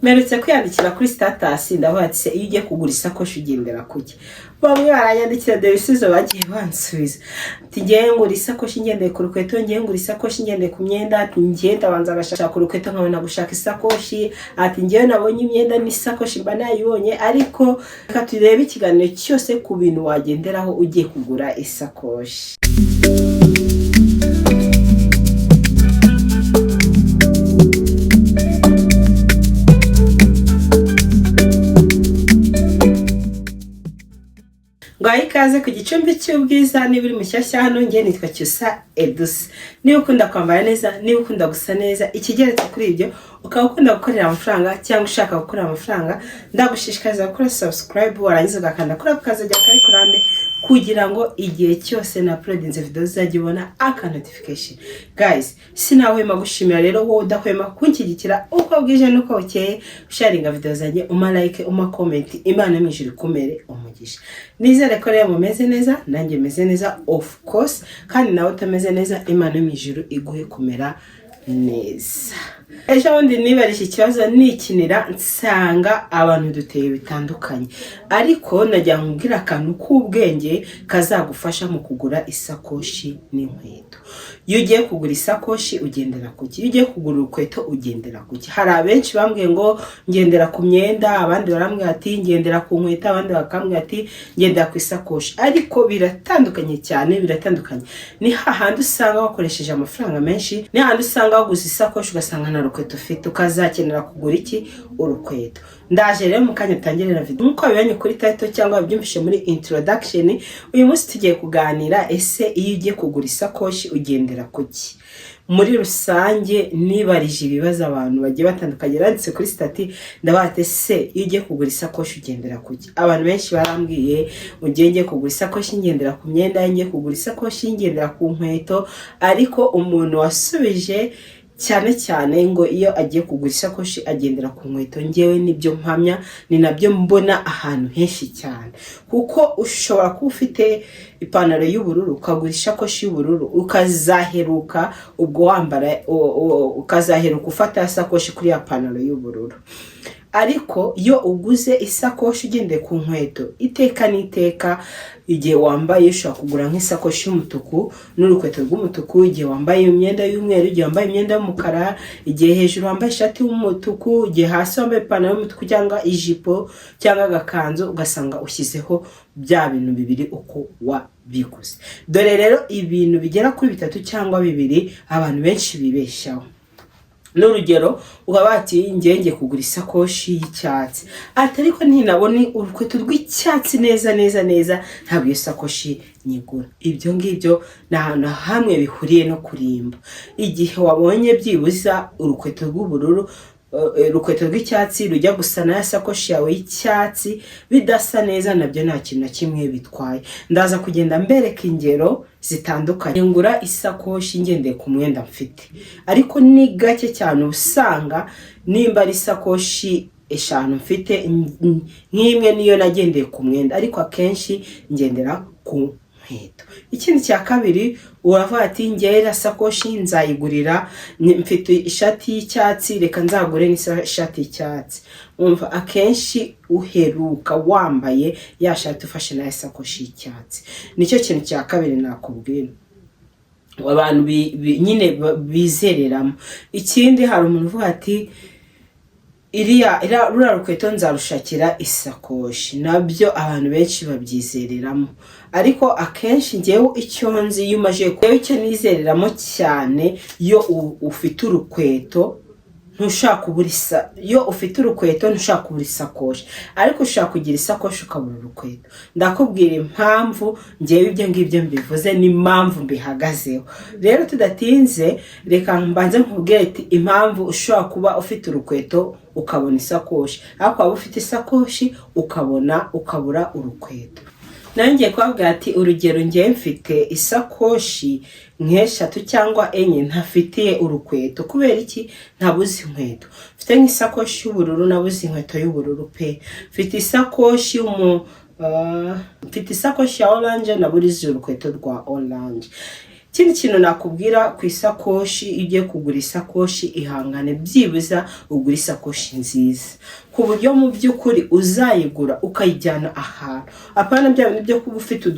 Meretse kwiyandikira kuri status ndavuga ati iyo ugiye kugura isakoshi ugendera kuki. Bamwe baranyandikira de bisubizo bagiye bansubiza. Ati ngiye ngura isakoshi ngendeye ku rukweto, ngiye ngura isakoshi ngendeye ku myenda, ati ngiye ndabanza gashaka ku rukweto nkabona gushaka isakoshi, ati ngiye nabonye imyenda n'isakoshi mba nayibonye, ariko reka turebe ikiganiro cyose ku bintu wagenderaho ugiye kugura isakoshi. Ngaho ikaze ku gicumbi cy'ubwiza niba uri mushyashya hano ngiye nitwa Cyusa Edouce. Niba ukunda kwambara neza, niba ukunda gusa neza, ikigeretse kuri ibyo ukaba ukunda gukorera amafaranga cyangwa ushaka gukora amafaranga, ndagushishikariza gukora subscribe warangiza ugakanda kuri ako kazajya kari kurande kugira ngo igihe cyose na uploadinze video uzajye ubona aka notification. Guys, sinahwema gushimira rero wowe udahwema kunshyigikira uko bwije nuko bukeye, sharinga video zanjye, like, comment, Imana mwijuru ikumere umugisha. Nizere ko rero mumeze neza, nanjye meze neza of course, kandi nawe utameze neza Imana mwijuru iguhe kumera neza. Ejo bundi nibarishye ikibazo nikinira nsanga abantu duteye bitandukanye, ariko najya nkubwira akantu k'ubwenge kazagufasha mu kugura isakoshi n'inkweto. Iyo ugiye kugura isakoshi ugendera kuki, iyo ugiye kugura urukweto ugendera kuki. Hari abenshi bambwiye ngo ngendera ku myenda, abandi barambwira ati ngendera ku nkweto, abandi bakambwira ati ngendera ku isakoshi, ariko biratandukanye cyane, biratandukanye. Ni hahandi usanga wakoresheje amafaranga menshi, ni hahandi usanga waguze isakoshi ugasanga na rukweto ufite, ukazakenera kugura iki, urukweto. Ndaje rero mu kanya tangirira video nkuko bibanye kuri title cyangwa byumvishe muri introduction. Uyu munsi tugiye kuganira ese iyo ugiye kugura isakoshi ugendera kuki. Muri rusange nibarije ibibazo abantu bagiye batandukanye randitse kuri stati, ndabate se iyo ugiye kugura isakoshi ugendera kuki. Abantu benshi barambwiye ugiye kugura isakoshi ngendera ku myenda, ngiye kugura isakoshi ngendera ku nkweto, ariko umuntu wasubije cyane ngo iyo agiye kugura isakoshi agendera ku nkweto, ngewe nibyo mpamya, ni nabyo mbona ahantu henshi cyane. Kuko ushobora kuba ufite ipantaro y'ubururu ukagura isakoshi y'ubururu, ukazaheruka ubwo wambara ukazaheruka ufata isakoshi kuri ya pantaro y'ubururu. Ariko iyo uguze isakoshi ugendeye ku nkweto, iteka n'iteka igihe wambaye ushobora kugura nk'isakoshi y'umutuku n'urukweto rw'umutuku, igihe wambaye imyenda y'umweru, igihe wambaye imyenda y'umukara, igihe hejuru wambaye ishati y'umutuku, igihe hasi wambaye ipantaro y'umutuku cyangwa ijipo cyangwa agakanzu, ugasanga ushyizeho bya bintu bibiri uko wabiguze. Dore rero ibintu bigera kuri 3 cyangwa 2 abantu benshi bibeshaho. N'urugero ukabati ngiye kugura isakoshi y'icyatsi, ariko ntinabone urukweto rw'icyatsi neza ntabwo iyo sakoshi nyigura. Ibyo ngibyo na hamwe bihuriye no kurimba. Igihe wabonye byibuza urukweto rw'ubururu, urukweto rw'icyatsi rujya gusa na sakoshi yawe y'icyatsi bidasa neza, nabyo nta kintu na kimwe bitwaye. Ndaza kugenda mbereka ingero zitandukanye. Ngura isakoshi ngendeye ku mwenda mfite, ariko ni gake cyane usanga nimba ari isakoshi 5 mfite nk'imwe niyo nagendeye ku mwenda, ariko akenshi ngendera ku nkweto. Ikindi cya kabiri, uravuga ati ngiye sakoshi nzayigurira, mfite ishati y'icyatsi reka nzagure n'ishati y'icyatsi. Umva akenshi uheruka wambaye ya shati ufashe na sakoshi y'icyatsi. Nicyo kintu cya kabiri nakubwira abantu nyine bizereramo. Ikindi hari umuntu uvuga ati iriya rukweto nzarushakira isakoshi, nabyo abantu benshi babyizereramo. Ariko akenshi ngewe icyo nzi iyo umaje kuba icyo nizereramo cyane, iyo ufite urukweto ntushaka kuburisa, iyo ufite urukweto ntushaka kubura isakoshi, ariko ushaka kugira isakoshi ukabura urukweto. Ndakubwira impamvu ngewe ibyo ngibyo mbivuze n'impamvu mbihagazeho. Rero tudatinze reka mbanze nkubwire ati impamvu ushobora kuba ufite urukweto ukabona isakoshi, ariko waba ufite isakoshi ukabura urukweto. Nanjye kwabwira ati urugero ngiye mfite isakoshi nk'eshatu cyangwa enye ntafitiye urukweto. Kubera iki? Ntabuze inkweto. Mfite nk'isakoshi y'ubururu, nabuze inkweto y'ubururu pe. Mfite isakoshi mfite isakoshi ya orange, naburize urukweto rwa orange. Ikindi kintu nakubwira ku isakoshi, iyo ugiye kugura isakoshi ihangane byibuza ugura isakoshi nziza ku buryo mu by'ukuri uzayigura ukayijyana ahantu, apana bya bintu byo kuba ufite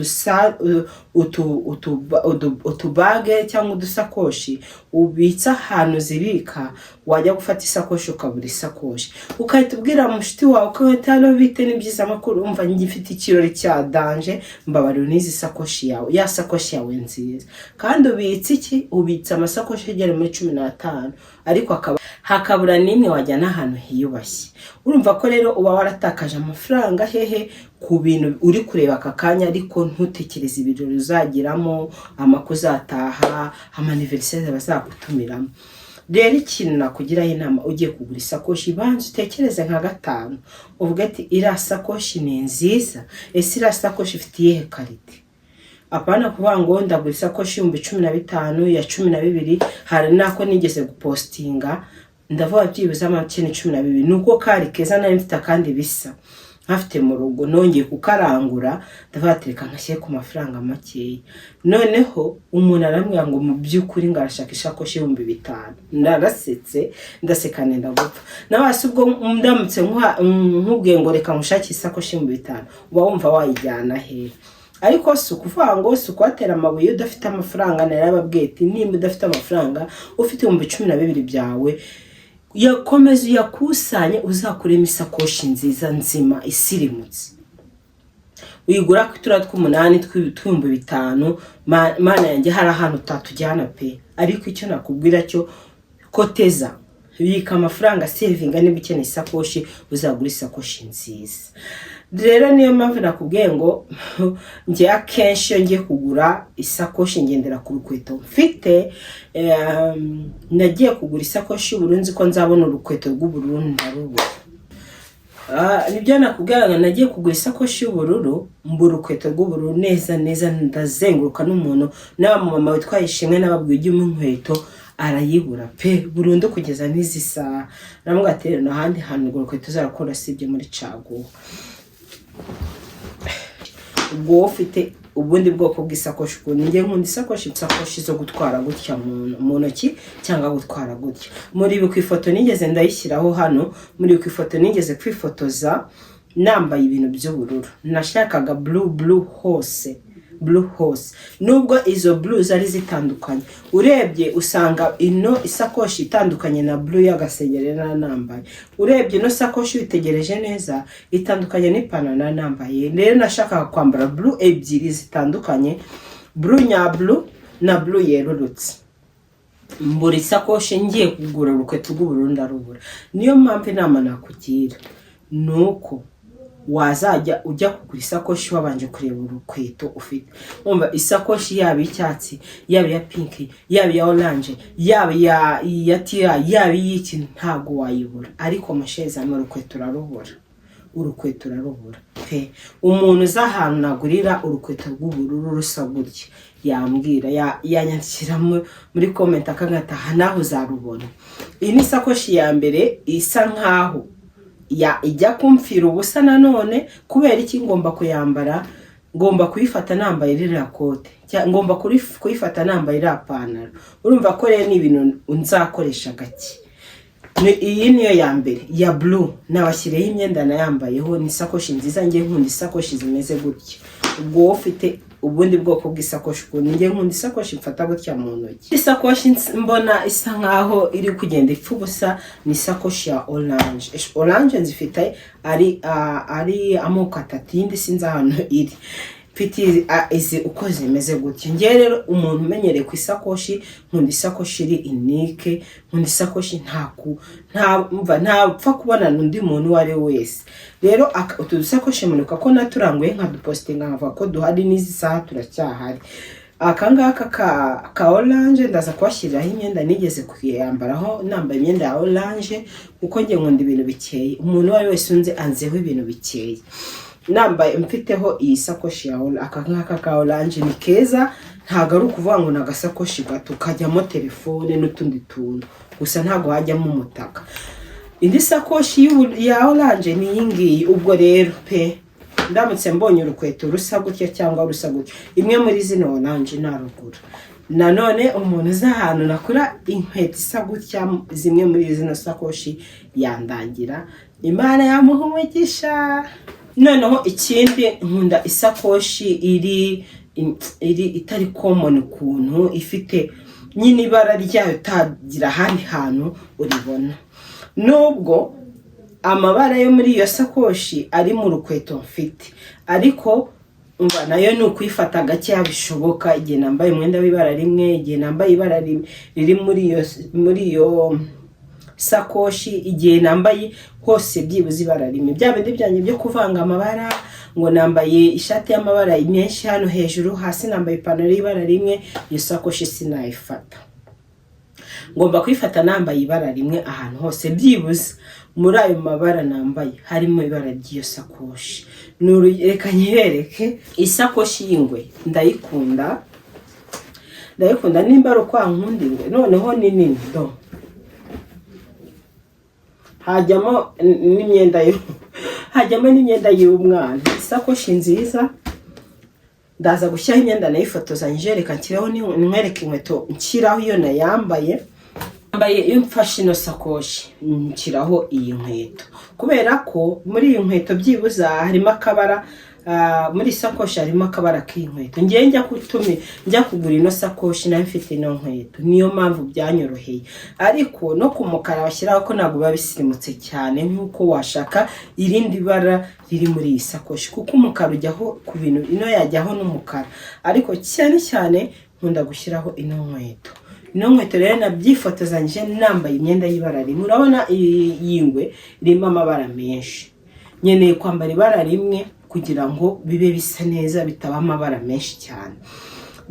utubage cyangwa udusakoshi ubitsa ahantu zibika, wajya gufata isakoshi ukabura isakoshi ukahita ubwira mushiti wawe ukahita no bite ni byiza makuru umva ngifite ikirori cya danje mbabarira n'izi sakoshi yawe, ya sakoshi yawe nziza. Kandi ubitsa iki? Ubitsa amasakoshi agera muri 15 ariko hakabura nimwe wajyana ahantu hiyubashye. Urumva ko rero uba waratakaje amafaranga hehe ku bintu uri kureba aka kanya, ariko ntutekereze ibirori uzagiramo, amakuzataha, amaniversary bazagutumiramo. Rero ikintu nakugiraho inama ugiye kugura isakoshi, banze utekereze nka 5 uvuga ati iriya sakoshi ni nziza, ese iriya sakoshi ifite iyihe karite. Apana kuvuga ngo ndagura isakoshi 15 ya 12, hari nako nigeze gupostinga ndavuga byibuze amakene 12 nuko kari keza nari mfite kandi bisa hafite mu rugo, nongeye kukarangura ndabatereka nkashye ku mafaranga makeya. Noneho umuntu arambwira ngo mu by'ukuri ngarashaka isakoshi 5,000. Narasetse ndasekane ndagupfa. Nabase ubwo ndamutse nkubwiye ngo reka mushake isakoshi 5,000 uba wumva wayijyana he? Ariko si ukuvuga ngo si ukwatera amabuye udafite amafaranga. Narababwiye ati nimba udafite amafaranga ufite 12,000 byawe yakomeza uyakusanye uzakuremo isakoshi nziza nzima isirimutse, uyigura ku tura tw'umunani tw'ibihumbi 5. Mana yanjye hari ahantu utatujyana pe. Ariko icyo nakubwira cyo koteza bika amafaranga savinga niba ukeneye isakoshi uzagura isakoshi nziza. Rero niyo mpamvu nakubwiye ngo njye akenshi ngiye kugura isakoshi ngendera ku rukweto mfite. Nagiye kugura isakoshi y'ubururu nzi ko nzabona urukweto rw'ubururu ndarubura. Nibyo nakubwira, nagiye kugura isakoshi y'ubururu mbura urukweto rw'ubururu neza ndazenguruka n'umuntu na mama witwaye Ishimwe nababwiye ujye mu nkweto arayibura pe burundu kugeza n'izi saha. Namwatera n'ahandi hantu urukweto zarakora sibye muri Caguwa. Ubwo ufite ubundi bwoko bw'isakoshi kundi ngiye nkunda isakoshi zo gutwara gutya mu ntoki cyangwa gutwara gutya. Muri ku ifoto nigeze ndayishyiraho hano, muri ku ifoto nigeze kwifotoza nambaye ibintu by'ubururu, nashakaga blue hose. Nubwo izo blue zari zitandukanye, urebye usanga ino isakoshi itandukanye na blue y'agasengere nambaye. Urebye no sakoshi witegereje neza itandukanye n'ipantaro nambaye. Rero nashakaga kwambara blue ebyiri zitandukanye, blue nya blue na blue yerurutse. Mbura isakoshi ngiye kugura urukweto rw'ubururu ndarubura. Niyo mpamvu inama nakugira nuko wazajya ujya kugura isakoshi wabanje kureba urukweto ufite. Umva isakoshi yaba icyatsi, yaba ya pink, yaba ya orange, yaba ya tia, yaba y'iki ntago wayibura. Ariko masheza mu urukweto rarubura pe. Umuntu uzahantu nagurira urukweto rw'ubururu rusa gutya yambwira yanyakira muri comment akangata naho uzarubona. Iyi ni isakoshi ya mbere isa nkaho ijya kumfira ubusa nanone. Kubera iki ngomba kuyambara? Ngomba kuyifata nambaye ririya kote, ngomba kuyifata nambaye iriya pantaro. Urumva ko rero ni ibintu nzakoresha gake. Iyi niyo ya mbere ya blue, nabashyireho imyenda nayambayeho. Ni isakoshi nziza, ngiye nkunda isakoshi zimeze gutya. Ubwo ufite ubundi bwoko bw'isakoshi kundi ngiye nkunda isakoshi mfata gutya mu ntoki. Isakoshi mbona isa nkaho iri kugenda ipfa ubusa ni isakoshi ya orange nzifite ari amoko 3 yindi sinzi ahantu iri. Piti izi uko zimeze gutya. Ngiye rero umuntu umenyereye ku isakoshi nkunda isakoshi iri unique, nkunda isakoshi ntapfa kubona n'undi muntu wari wese. Rero utu dusakoshi munuka ko naturanguye nka dupostinga nkavuga ko duhari n'izi saha turacyahari. Akangaka ka orange ndaza kwashyiraho imyenda nigeze kuyambaraho nambaye imyenda ya orange kuko ngiye nkunda ibintu bikeye. Umuntu wari wese unze anzeho ibintu bikeye. Nambaye mfiteho iyi sakoshi ya akangaka ka orange ni keza, ntago ari ukuvuga ngo nagasakoshi gato kajyamo telefone n'utundi tuntu gusa ntago hajyamo umutaka. Indi sakoshi ya orange ni yingiyi. Ubwo rero pe ndamutse mbonye urukweto rusa gutya cyangwa rusa gutya, imwe muri zino orange narugura. nanone umuntu uzi ahantu nakura inkweto isa gutya zimwe muri zino sakoshi yandangira, Imana yamuha umugisha. Noneho ikindi nkunda isakoshi iri itari common kuntu, ifite nyine ibara ryayo utagira ahandi hantu uribona, nubwo amabara yo muri iyo sakoshi ari mu rukweto mfite, ariko umva nayo ni ukwifata gake bishoboka, igihe nambaye umwenda w'ibara rimwe, igihe nambaye ibara riri muri iyo sakoshi, igihe nambaye hose byibuze ibara rimwe. Bya bindi byanjye byo kuvanga amabara, ngo nambaye ishati y'amabara menshi hano hejuru, hasi nambaye ipantaro y'ibara rimwe, iyo sakoshi sinayifata. Ngomba kwifata nambaye ibara rimwe ahantu hose, byibuze muri ayo mabara nambaye harimo ibara ry'iyo sakoshi. Reka nyereke isakoshi y'ingwe, ndayikunda nimba ari ukwankunda ingwe. Noneho ni nini do, hajyamo n'imyenda y'umwana. Isakoshi nziza, ndaza gushyiraho imyenda nayifotozanyije, reka nshyiraho nimwereke inkweto nshyiraho iyo nayambaye. Iyo mfashe ino sakoshi nshyiraho iyi nkweto, kubera ko muri iyi nkweto byibuza harimo akabara, muri sakoshi harimo akabara k'inkweto. Ngiye njya kugura ino sakoshi nayo mfite ino nkweto, niyo mpamvu byanyoroheye. Ariko no ku mukara washyiraho ko ntabwo biba bisirimutse cyane nk'uko washaka irindi bara riri muri iyi sakoshi, kuko umukara ujyaho ku bintu, ino yajyaho n'umukara, ariko cyane cyane nkunda gushyiraho ino nkweto. Ino nkweto rero nabyifotozanyije nambaye imyenda y'ibara rimwe. Urabona iyi ngwe irimo amabara menshi, nkeneye kwambara ibara rimwe kugira ngo bibe bisa neza, bitaba amabara menshi cyane.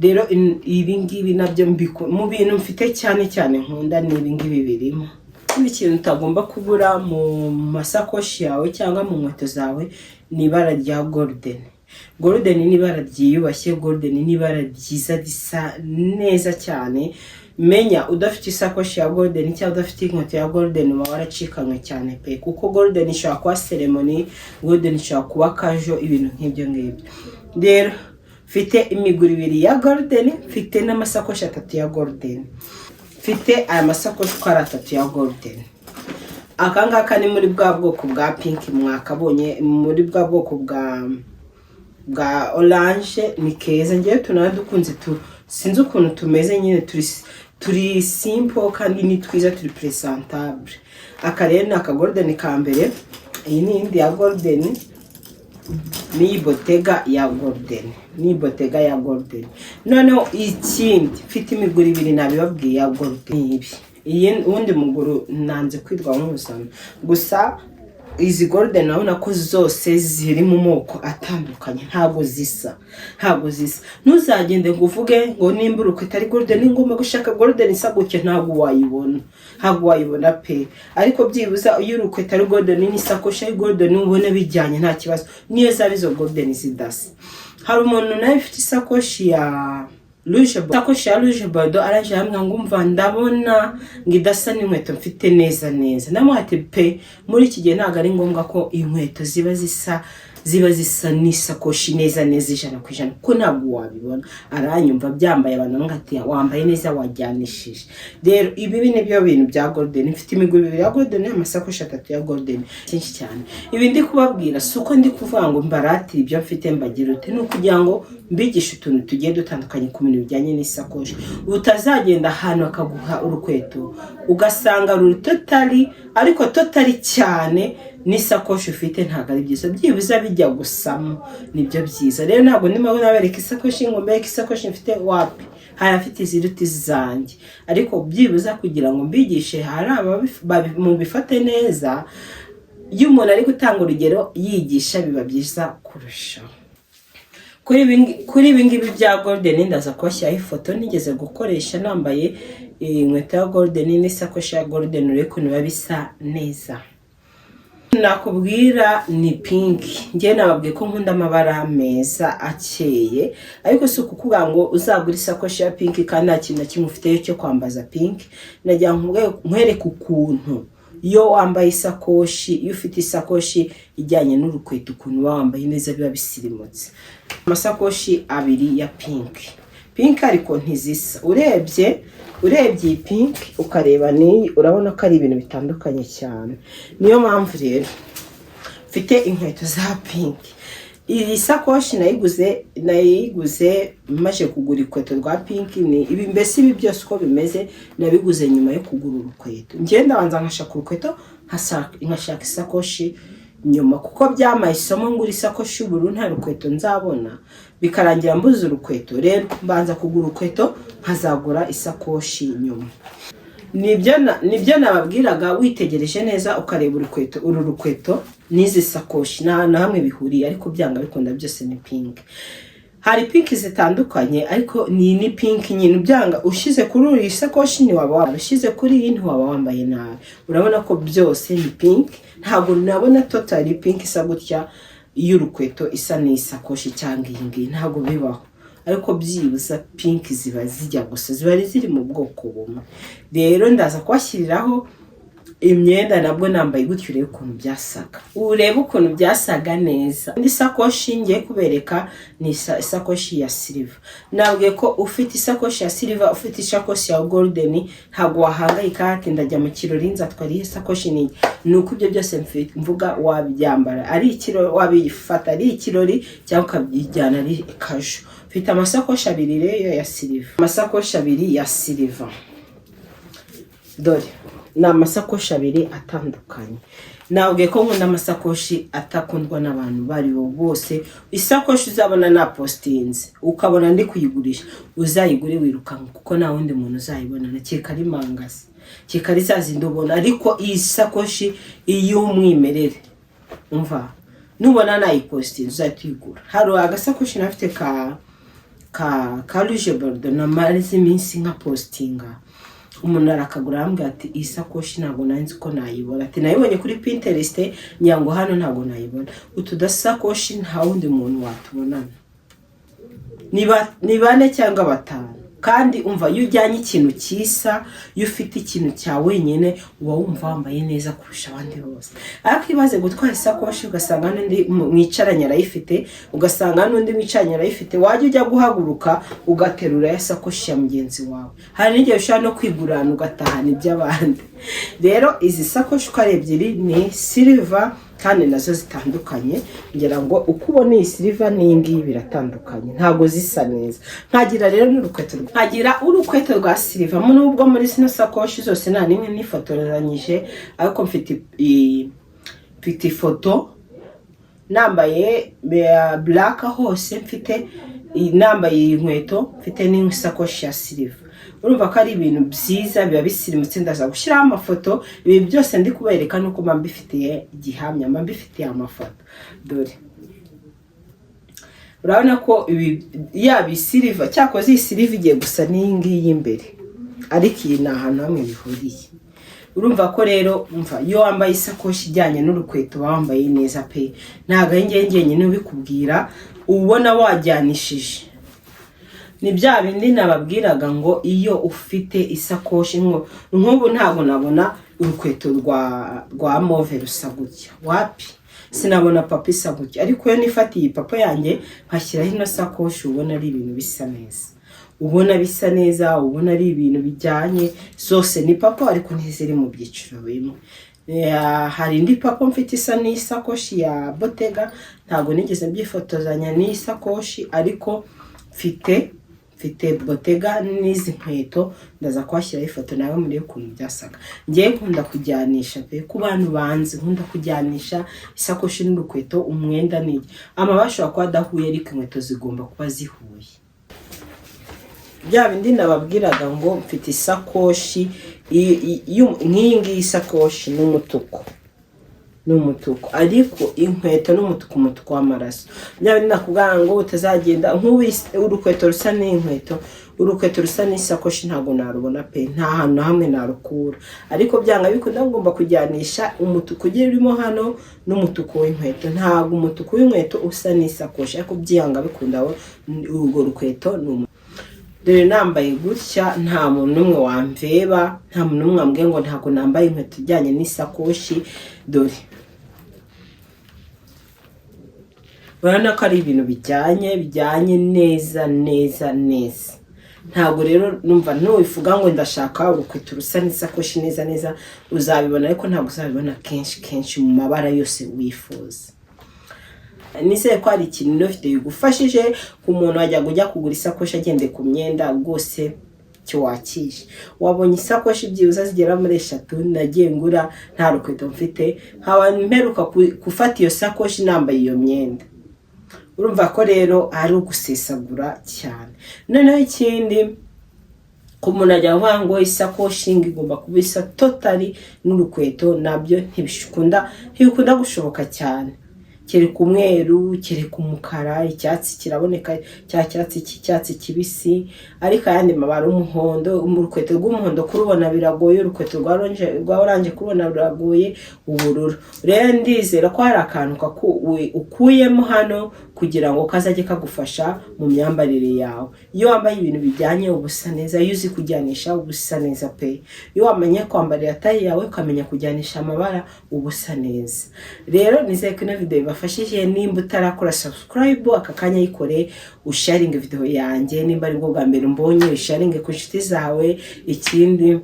Rero ibi ngibi nabyo mu bintu mfite cyane nkunda ni ibi ngibi birimo. Ikindi kintu utagomba kubura mu masakoshi yawe cyangwa mu nkweto zawe ni ibara rya golden. Golden ni ibara ryiyubashye, golden ni ibara ryiza risa neza cyane. Menya udafite isakoshi ya golden cyangwa udafite inkweto ya golden uba waracikanywe cyane pe, kuko golden ishobora kuba ceremony, golden ishobora kuba casual, ibintu nk'ibyo ngibyo. Rero mfite imiguru 2 ya golden, mfite n'amasakoshi 3 ya golden, mfite aya masakoshi ko ari 3 ya golden. Akangaka ni muri bwa bwoko bwa pink mwakabonye, muri bwa bwoko bwa orange, ni keza. Ngiye tunadukunze sinzi ukuntu tumeze, nyine turi simple kandi ni twiza, turi presentable. Aka rero ni aka golden ka mbere, iyi ni indi ya golden, ni Bottega ya golden, noneho ikindi mfite imiguru 2 nabibabwiye ya golden. Iyi undi muguru nanze kwirwa nk'usana, gusa izi golden urabona ko zose ziri mu moko atandukanye, ntago zisa. Ntuzagende ngo uvuge ngo nimba urukweta ari golden ngomba gushaka golden isa gutyo, ntago wayibona pe. Ariko byibuza iyo urukweta ari golden n'isakoshi ari golden ubone bijyanye nta kibazo, niyo zaba izo golden zidasa. Hari umuntu nawe ufite isakoshi ya rouge bordeaux, araje hamwe ngumva ndabona ngidasa n'inkweto mfite neza. Namuhate pe, muri iki gihe ntago ari ngombwa ko inkweto ziba zisa n'isakoshi neza 100%, ko ntabwo wabibona. Aranyumva byambaye abantu ngati wambaye neza wajyanishije. Rero ibi ni byo bintu bya golden. Mfite imiguru 2 ya golden, amasakoshi 3 ya golden, cyinshi cyane. Ibi ndi kubabwira suko ndi kuvuga ngo mbarati ibyo mfite mbagira ute, no kugira ngo mbigishe utuntu tugiye dutandukanye ku bintu bijyanye n'isakoshi. Utazagenda ahantu akaguha urukweto ugasanga ruri totally cyane n'isakoshi ufite, ntago ari byiza. Byibuza bijya gusamo nibyo byiza. Rero ntabwo ndimo nabereka isakoshi ngo mbeke isakoshi mfite wapi, hari afite iziruti zanjye, ariko byibuza kugira ngo mbigishe hari mu bifate neza. Iyo umuntu ari gutanga urugero yigisha biba byiza kurushaho. Kuri ibi ngibi bya golden ndaza kubashyiraho ifoto nigeze gukoresha nambaye inkweto ya golden n'isakoshi ya golden, ureko niba bisa neza. Nakubwira ni pink. Ngiye nababwiye ko nkunda amabara meza akeye, ariko si ukuvuga ngo uzagura isakoshi ya pink kandi nta kintu kimwe ufite cyo kwambaza pink. Najya nkwereka ukuntu iyo wambaye isakoshi, iyo ufite isakoshi ijyanye n'urukweto, ukuntu wambaye neza biba bisirimutse. Amasakoshi 2 ya pink, pink ariko ntizisa. Urebye iyi pink ukareba n'iyi urabona ko ari ibintu bitandukanye cyane. Niyo mpamvu rero mfite inkweto za pink. Iyi sakoshi nayiguze maze kugura ikweto rwa pink. Ni ibi mbese ibi byose uko bimeze nabiguze nyuma yo kugura urukweto. Ngenda banza nkashaka urukweto nkashaka isakoshi nyuma, kuko byamaye isomo ngura isakoshi y'ubururu nta rukweto nzabona, bikarangira mbuze urukweto. Rero mbanza kugura urukweto nkazagura isakoshi nyuma. Nibyo nababwiraga, witegereje neza ukareba uru rukweto n'izi sakoshi na hamwe bihuriye, ariko byanga bikunda byose ni pink. Hari pink zitandukanye ariko ni pink nyine. Byanga ushize kuri iyi sakoshi ni waba ushize kuri iyi ntiwaba wambaye nabi. Urabona ko byose ni pink. Ntabwo nabona totally pink isa gutya iyo urukweto isa n'isakoshi cyangwa iyi ngiyi, ntabwo bibaho. Ariko byibuza pink ziba zijya gusa, ziba ziri mu bwoko bumwe. Rero ndaza kubashyiriraho imyenda nabwo nambaye gutyo, urebe ukuntu byasaga, urebe ukuntu byasaga neza. Indi sakoshi ngiye kubereka ni isakoshi ya silver. Nabwiye ko ufite isakoshi ya silver, ufite isakoshi ya golden, ntabwo wahangayika ati ndajya mu kirori nzatwara iyi sakoshi. Ni uko ibyo byose mvuga wabyambara ari ikirori, wabifata ari ikirori cyangwa ukabyijyana ari kaju. Mfite amasakoshi abiri rero ya silver, amasakoshi abiri ya silver. Dore ni amasakoshi abiri atandukanye. Nabwiye ko nkunda amasakoshi atakundwa n'abantu bari bo bose. Isakoshi uzabona na postinze ukabona ndi kuyigurisha, uzayigure wirukanka, kuko nta wundi muntu uzayibona na kikari mangasi, kikari zazindi ubona. Ariko iyi sakoshi iy'umwimerere, umva, nubona nayipostinze uzayigura. Hari agasakoshi nafite ka rouge bordeaux namarize iminsi nka postinga, umuntu arakagura arambwira ati iyi sakoshi ntabwo nanzi ko nayibona, ati nayibonye kuri Pinterest nyango hano ntabwo nayibona. Utu dasakoshi nta wundi muntu watubonana, ni bane cyangwa batanu. Kandi umva, iyo ujyanye ikintu kisa, iyo ufite ikintu cya wenyine uba wumva wambaye neza kurusha abandi bose. Ariko ibaze gutwara isakoshi ugasanga n'undi mwicaranye arayifite, ugasanga n'undi mwicaranye arayifite, wajya ujya guhaguruka ugaterura ya sakoshi ya mugenzi wawe. Hari n'igihe ushobora no kwigurana ugatahana iby'abandi. Rero izi sakoshi uko ari ebyiri ni silver kandi nazo zitandukanye. Ngira ngo uko ubona iyi silver n'iyi ngiyi biratandukanye, ntabwo zisa neza. Nkagira rero urukweto rwa silver. Nubwo muri zino sakoshi zose nta nimwe nifotoranyije, ariko mfite ifoto nambaye black hose, mfite nambaye iyi nkweto, mfite n'isakoshi ya silver. Urumva ko ari ibintu byiza, biba bisirimutse. Ndaza gushyiraho amafoto. Ibi byose ndi kubereka nuko mba mbifitiye igihamya, mba mbifitiye amafoto. Dore urabona ko ibi yaba silver, cyakoze iyi silver igiye gusa n'iyi ngiyi imbere, ariko iyi ni ahantu hamwe bihuriye. Urumva ko rero umva, iyo wambaye isakoshi ijyanye n'urukweto wambaye neza pe. Ntago njye nyine ubikubwira, ubona wajyanishije. Ni bya bindi nababwiraga ngo iyo ufite isakoshi nk'ubu ntabwo nabona urukweto rwa move rusa gutya, wapi, sinabona papa isa gutya. Ariko iyo nifatiye papa yanjye nkashyiraho ino sakoshi, ubona ari ibintu bisa neza, ubona bisa neza, ubona ari ibintu bijyanye. Zose ni papa ariko ntiziri mu byiciro bimwe. Hari indi papa mfite isa n'isakoshi ya Bottega, ntabwo nigeze byifotozanya n'isakoshi, ariko mfite Bottega n'izi nkweto. Ndaza kwashyiraho ifoto nawe muri ukuntu byasaga. Ngiye nkunda kujyanisha pe, ku bantu banzi nkunda kujyanisha isakoshi n'urukweto. Umwenda n'iki amabasha kuba adahuye, ariko inkweto zigomba kuba zihuye. Bya bindi nababwiraga ngo mfite isakoshi nk'iyi ngiyi, isakoshi n'umutuku, ariko inkweto n'umutuku w'amaraso. Bya bindi nakubwira ngo utazagenda urukweto rusa n'inkweto, urukweto rusa n'isakoshi ntabwo narubona pe, nta hantu na hamwe narukura. Ariko byanga bikunda ngomba kujyanisha umutuku ugiye urimo hano n'umutuku w'inkweto. Ntabwo umutuku w'inkweto usa n'isakoshi, ariko byanga bikunda urwo rukweto n'umutuku. Dore nambaye gutya, nta muntu n'umwe wamveba, nta muntu n'umwe ambwiye ngo ntabwo nambaye inkweto ijyanye n'isakoshi. Dore urabona ko ari ibintu bijyanye neza. ntabwo rero numva ntubivuga ngo ndashaka urukweto rusa n'isakoshi neza uzabibona, ariko ntabwo uzabibona kenshi mu mabara yose wifuza. Nizeye ko hari ikintu ino video igufashije ku muntu wajya kugura isakoshi agendeye ku myenda rwose cyo wakije. Wabonye isakoshi byibuze zigera muri 3 nagiye ngura nta rukweto mfite, haba mperuka gufata iyo sakoshi nambaye iyo myenda. Urumva ko rero ari ugusesagura cyane. Noneho ikindi ku muntu ajya avuga ngo isakoshi igomba kuba isa totally n'urukweto, nabyo ntibikunda gushoboka cyane. Kereka umweru, kereka umukara, icyatsi kiraboneka, cy'icyatsi kibisi, ariko ayandi mabara umuhondo, urukweto rw'umuhondo kurubona biragoye, urukweto rwa orange kurubona biragoye, ubururu. Rero ndizera ko hari akantu ukuyemo hano kugira ngo kazajye kagufasha mu myambarire yawe. Iyo wambaye ibintu bijyanye ubusa neza, iyo uzi kujyanisha ubusa neza pe. Iyo wamenye kwambarira tayi yawe ukamenya kujyanisha amabara ubusa neza. Rero nizeye ko ino video ibafashije. Nimba utarakora subscribe aka kanya yikore, usharinge video yanjye, nimba ari bwo bwa mbere mbonye usharinge ku nshuti zawe. Ikindi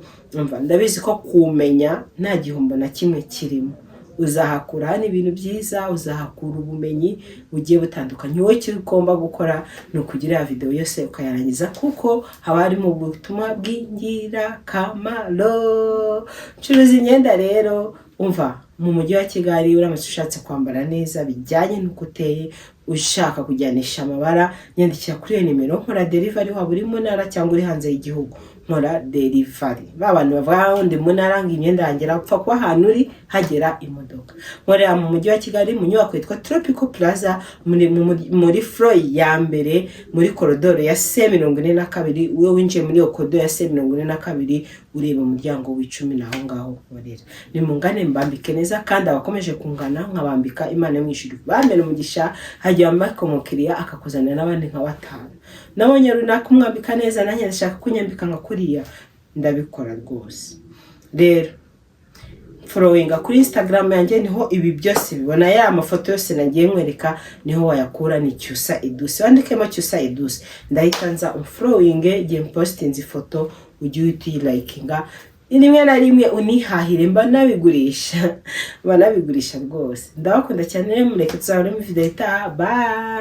ndabizi ko kumenya nta gihombo na kimwe kirimo, uzahakura n'ibintu byiza, uzahakura ubumenyi bugiye butandukanye. Wowe icyo ugomba gukora ni ukugira video yose ukayarangiza, kuko haba harimo ubutumwa bw'ingirakamaro. Curuza imyenda rero, umva mu mujyi wa Kigali uramutse ushatse kwambara neza bijyanye n'uko uteye, ushaka kujyanisha amabara, nyandikira kuri iyo nimero. Nkora delivery waba uri mu ntara cyangwa uri hanze y'igihugu, nkora delivery. Babantu bavuga ndi mu ntara ngo imyenda yangera upfa kuba ahantu uri hagera imodoka. Nkorera mu mujyi wa Kigali mu nyubako yitwa Tropical Plaza, muri floor ya mbere muri koridoro ya C42. Uwe winjiye muri iyo koridoro ya C42 ureba umuryango w'10 naho ngaho nkorera. Ni mungane mbambike neza, kandi abakomeje kungana nkabambika Imana yamwishuri bamere umugisha, hajya wambaka umukiriya akakuzanira n'abandi nka 5. Nabonye runaka umwambika neza, nanjye ndashaka kunyambika nka kuriya, ndabikora rwose. Rero followinga kuri Instagram yanjye, niho ibi byose bibona, ya amafoto yose nagiye nkwereka niho wayakura. Ni Cyusa Edouce, wandikemo Cyusa Edouce, ndahitanza unfollowinge, giye postinze ifoto ujye uyilikinga, rimwe na rimwe unihahire. Mba nabigurisha rwose. Ndabakunda cyane, mureke tuzabone mu video itaha. Bye.